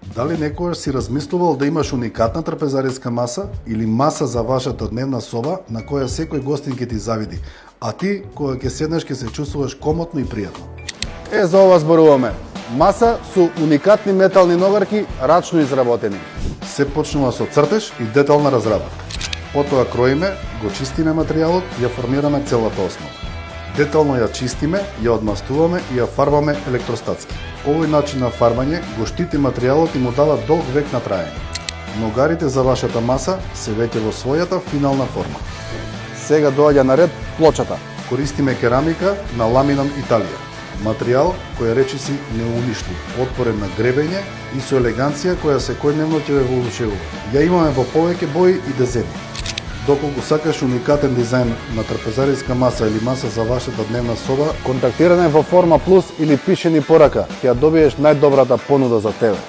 Дали некојаш си размислувал да имаш уникатна трапезариска маса или маса за вашата дневна соба на која секој гостин ќе ти завиди, а ти кога ќе седнеш ќе се чувствуваш комотно и пријатно? За ова зборуваме. Маса со уникатни метални новарки, рачно изработени. Се почнува со цртеж и детална разработка. Потоа кроиме, го чистиме материјалот и ја формираме целата основа. Детално ја чистиме, ја одмастуваме и ја фарбаме електростатски. Овој начин на фарбање го штити материјалот и му дава долг век на траење. Ногарите за вашата маса се веќе во својата финална форма. Сега доаѓа на ред плочата. Користиме керамика на ламинон Италија. Материјал кој речиси неуништив, отпорен на гребење и со елеганција која секојдневно ќе ве воодушевува. Ја имаме во повеќе бои и дизајни. Доколку сакаш уникатен дизајн на трапезариска маса или маса за вашата дневна соба, контактираме во форма плюс или пишени порака, ќе ја добиеш најдобрата понуда за тебе.